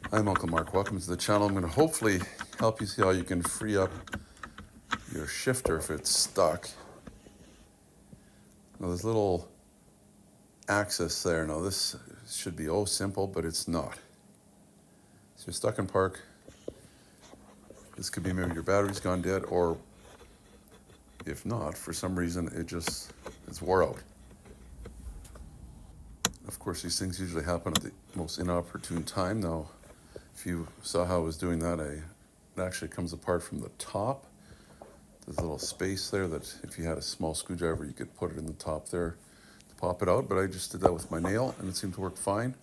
I'm Unclemarks. Welcome to the channel. I'm going to hopefully help you see how you can free up your shifter if it's stuck. Now there's a little axis there. Now this should be simple, but it's not. So you're stuck in park. This could be maybe your battery's gone dead, or if not, for some reason it's wore out. Of course, these things usually happen at the most inopportune time. Now, if you saw how I was doing that, it actually comes apart from the top. There's a little space there that if you had a small screwdriver, you could put it in the top there to pop it out, but I just did that with my nail and it seemed to work fine.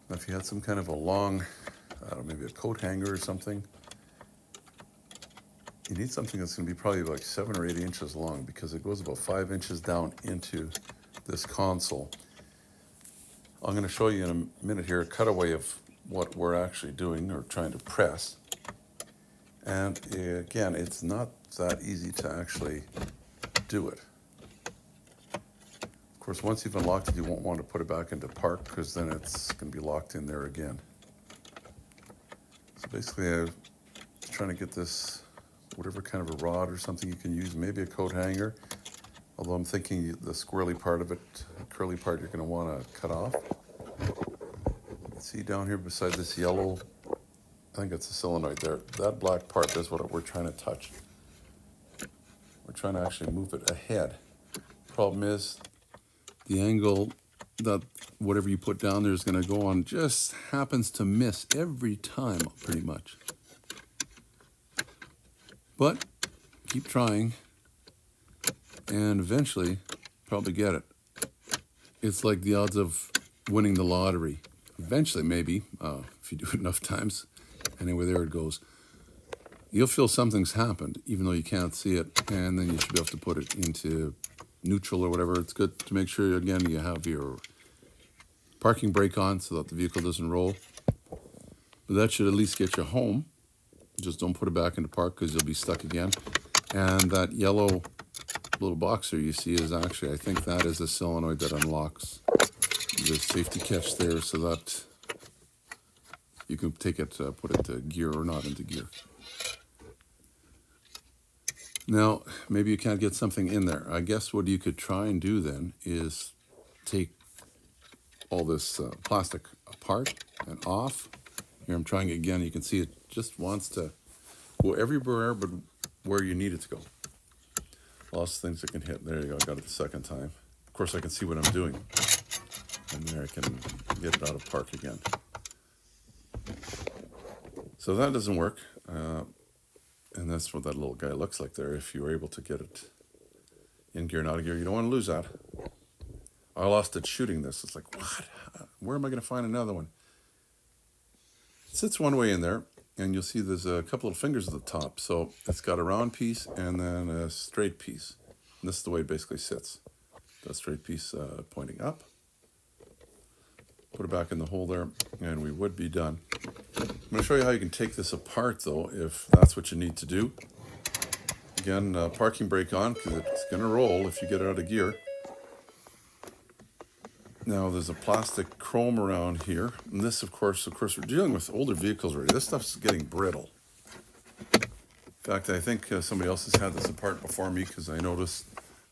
Now, if you had some kind of a long, I don't know, maybe a coat hanger or something, you need something that's going to be probably like 7 or 8 inches long, because it goes about 5 inches down into this console. I'm going to show you in a minute here a cutaway of what we're actually doing or trying to press. And again, it's not that easy to actually do it. Of course, once you've unlocked it, you won't want to put it back into park, because then it's going to be locked in there again. So basically, I'm trying to get this, whatever kind of a rod or something you can use, maybe a coat hanger. Although I'm thinking the squirrely part of it, curly part, you're going to want to cut off. See down here beside this yellow, I think it's a solenoid there. That black part is what we're trying to touch. We're trying to actually move it ahead. Problem is, the angle that whatever you put down there is going to go on just happens to miss every time, pretty much. But keep trying, and eventually probably get it. It's like the odds of winning the lottery. Eventually, maybe, if you do it enough times. Anyway, there it goes. You'll feel something's happened, even though you can't see it, and then you should be able to put it into neutral or whatever. It's good to make sure, again, you have your parking brake on so that the vehicle doesn't roll. But that should at least get you home. Just don't put it back into park, because you'll be stuck again. And that yellow little box there you see is actually, I think that is a solenoid that unlocks the safety catch there, so that you can take it, put it to gear or not into gear. Now, maybe you can't get something in there. I guess what you could try and do then is take all this plastic apart and off. Here I'm trying again. You can see it just wants to go everywhere but where you need it to go. Lots of things that can hit. There you go. I got it the second time. Of course, I can see what I'm doing. And there I can get it out of park again. So that doesn't work. And that's what that little guy looks like there, if you were able to get it in gear and out of gear. You don't want to lose that. I lost it shooting this. It's like, what? Where am I going to find another one? It sits one way in there, and you'll see there's a couple of fingers at the top. So it's got a round piece and then a straight piece. And this is the way it basically sits. That straight piece pointing up. Put it back in the hole there, and we would be done. I'm going to show you how you can take this apart, though, if that's what you need to do. Again, parking brake on, because it's going to roll if you get it out of gear. Now, there's a plastic chrome around here. And this, of course, we're dealing with older vehicles already. This stuff's getting brittle. In fact, I think somebody else has had this apart before me, because I noticed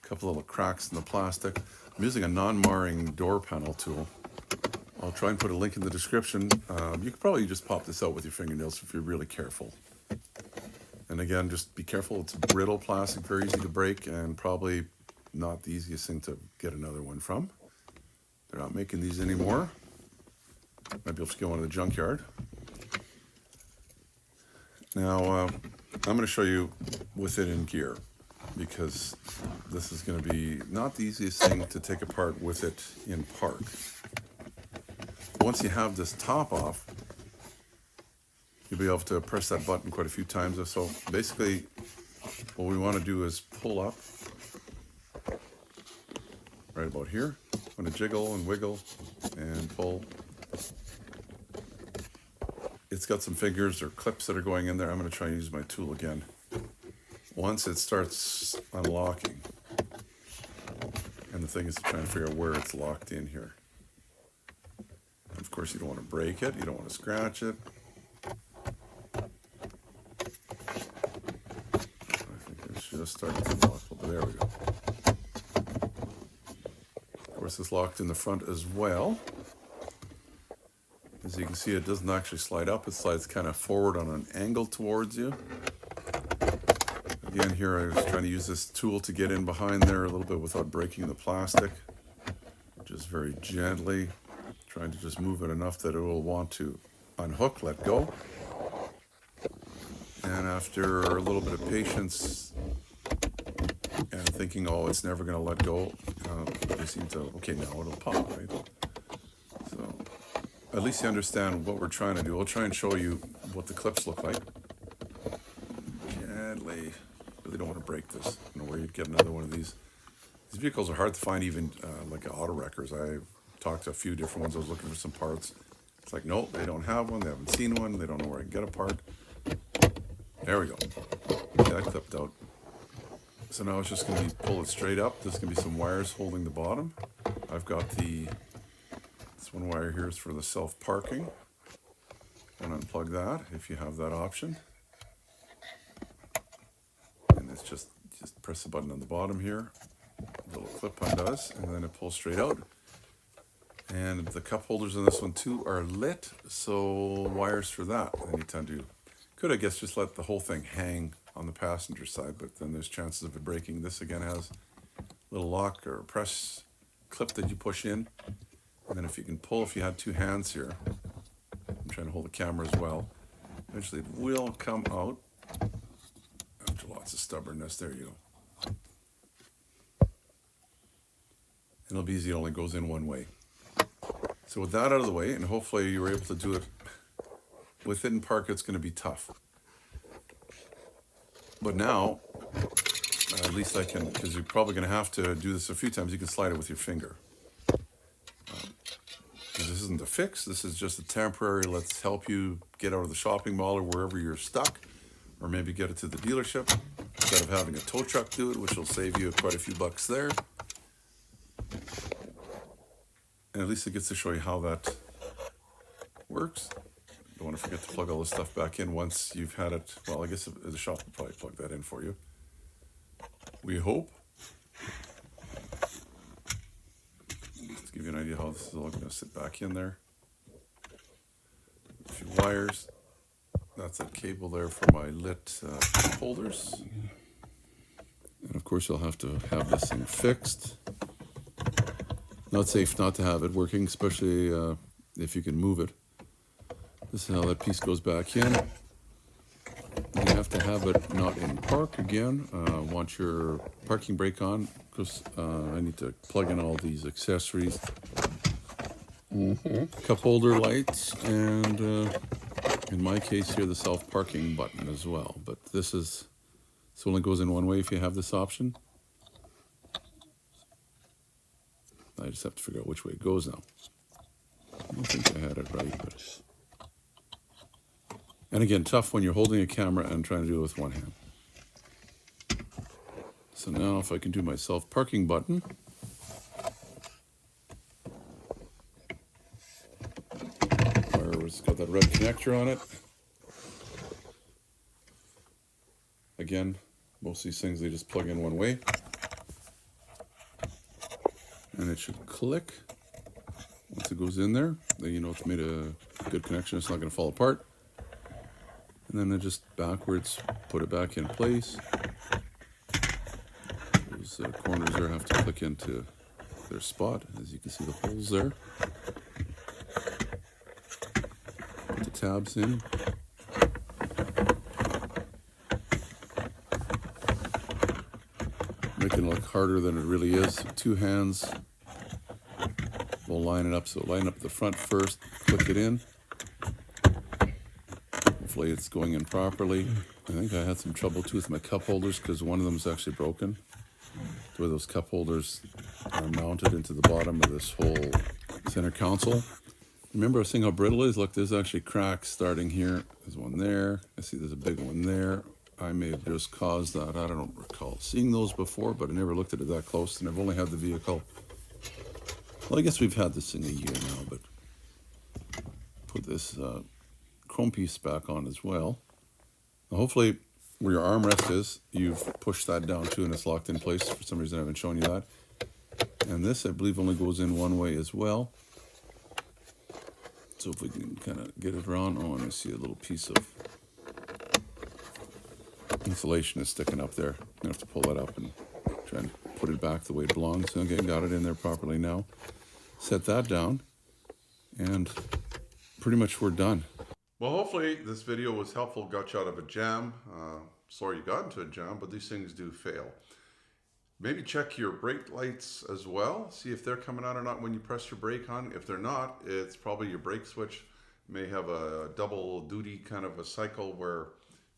a couple of little cracks in the plastic. I'm using a non-marring door panel tool. I'll try and put a link in the description. You could probably just pop this out with your fingernails if you're really careful. And again, just be careful. It's brittle plastic, very easy to break, and probably not the easiest thing to get another one from. They're not making these anymore. Might be able to get one in the junkyard. Now, I'm going to show you with it in gear, because this is going to be not the easiest thing to take apart with it in park. Once you have this top off, you'll be able to press that button quite a few times or so. Basically, what we want to do is pull up right about here. I'm going to jiggle and wiggle and pull. It's got some fingers or clips that are going in there. I'm going to try and use my tool again. Once it starts unlocking, and the thing is to try and figure out where it's locked in here. course, you don't want to break it. You don't want to scratch it. I think it's just starting to lock. But there we go. Of course, it's locked in the front as well. As you can see, it doesn't actually slide up. It slides kind of forward on an angle towards you. Again, here I was trying to use this tool to get in behind there a little bit without breaking the plastic. Just very gently, trying to just move it enough that it will want to unhook, let go. And after a little bit of patience and thinking, oh, it's never going to let go, you seem to, okay, now it'll pop, right? So at least you understand what we're trying to do. I'll try and show you what the clips look like. Gently. Really don't want to break this. I don't know where you'd get another one of these. These vehicles are hard to find, even like auto wreckers. I talked to a few different ones. I was looking for some parts. It's like, nope, they don't have one. They haven't seen one. They don't know where I can get a part. There we go. Okay, that clipped out. So now it's just going to be pull it straight up. There's going to be some wires holding the bottom. I've got this one wire here is for the self-parking. And unplug that if you have that option. And it's just press the button on the bottom here. The little clip undoes, and then it pulls straight out. And the cup holders in this one too are lit, so wires for that anytime to. Could, I guess, just let the whole thing hang on the passenger side, but then there's chances of it breaking. This again has a little lock or press clip that you push in. And then if you can pull, if you had two hands here, I'm trying to hold the camera as well, eventually it will come out. After lots of stubbornness, there you go. It'll be easy, it only goes in one way. So with that out of the way, and hopefully you were able to do it with it in park, it's going to be tough. But now, at least I can, because you're probably going to have to do this a few times, you can slide it with your finger. This isn't a fix, this is just a temporary, let's help you get out of the shopping mall or wherever you're stuck, or maybe get it to the dealership instead of having a tow truck do it, which will save you quite a few bucks there. And at least it gets to show you how that works. Don't want to forget to plug all this stuff back in once you've had it. Well, I guess the shop will probably plug that in for you. We hope. Just to give you an idea how this is all going to sit back in there. A few wires. That's a cable there for my lit holders. And of course you'll have to have this thing fixed. Not safe not to have it working, especially if you can move it. This is how that piece goes back in. You have to have it not in park again. Want your parking brake on, because I need to plug in all these accessories. Cup holder lights, and in my case here, the self-parking button as well. But this only goes in one way if you have this option. I just have to figure out which way it goes now. I don't think I had it right, but... And again, tough when you're holding a camera and trying to do it with one hand. So now if I can do my self-parking button. It's got that red connector on it. Again, most of these things, they just plug in one way. And it should click. Once it goes in there, then you know it's made a good connection. It's not going to fall apart. And then I just backwards put it back in place. Those corners there have to click into their spot. As you can see, the holes there. Put the tabs in. Making it look harder than it really is. Two hands. We'll line it up. So line up the front first, click it in. Hopefully it's going in properly. I think I had some trouble too with my cup holders because one of them is actually broken. The way those cup holders are mounted into the bottom of this whole center console. Remember I was saying how brittle it is? Look, there's actually cracks starting here. There's one there. I see there's a big one there. I may have just caused that. I don't recall seeing those before, but I never looked at it that close, and I've only had the vehicle. Well, I guess we've had this thing a year now, but put this chrome piece back on as well. Now hopefully where your armrest is, you've pushed that down too and it's locked in place. For some reason I haven't shown you that. And this, I believe, only goes in one way as well. So if we can kind of get it around, oh, and I see a little piece of insulation is sticking up there. I'm gonna have to pull that up and try and put it back the way it belongs. Okay, got it in there properly now. Set that down, and pretty much we're done. Well, hopefully this video was helpful, got you out of a jam. Sorry you got into a jam, but these things do fail. Maybe check your brake lights as well. See if they're coming on or not when you press your brake on. If they're not, it's probably your brake switch may have a double duty kind of a cycle where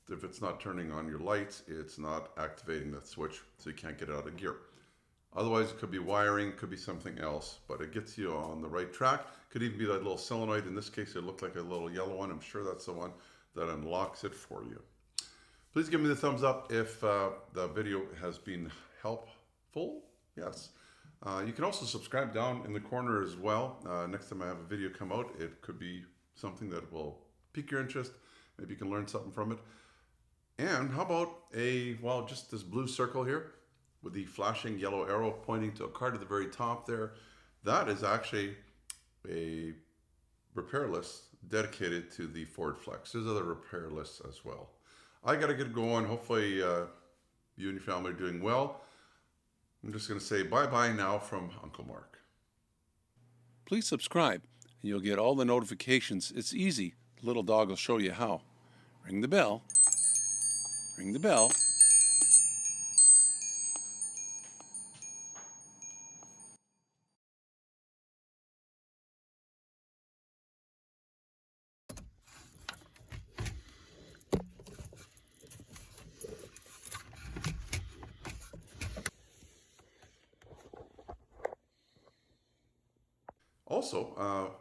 if it's not turning on your lights, it's not activating that switch, so you can't get it out of gear. Otherwise, it could be wiring, could be something else, but it gets you on the right track. Could even be that little solenoid. In this case, it looked like a little yellow one. I'm sure that's the one that unlocks it for you. Please give me the thumbs up if the video has been helpful. Yes. You can also subscribe down in the corner as well. Next time I have a video come out, it could be something that will pique your interest. Maybe you can learn something from it. And how about just this blue circle here with the flashing yellow arrow pointing to a card at the very top there. That is actually a repair list dedicated to the Ford Flex. There's other repair lists as well. I got to get going. Hopefully you and your family are doing well. I'm just going to say bye-bye now from Uncle Mark. Please subscribe and you'll get all the notifications. It's easy. The little dog will show you how. Ring the bell. Ring the bell. Also,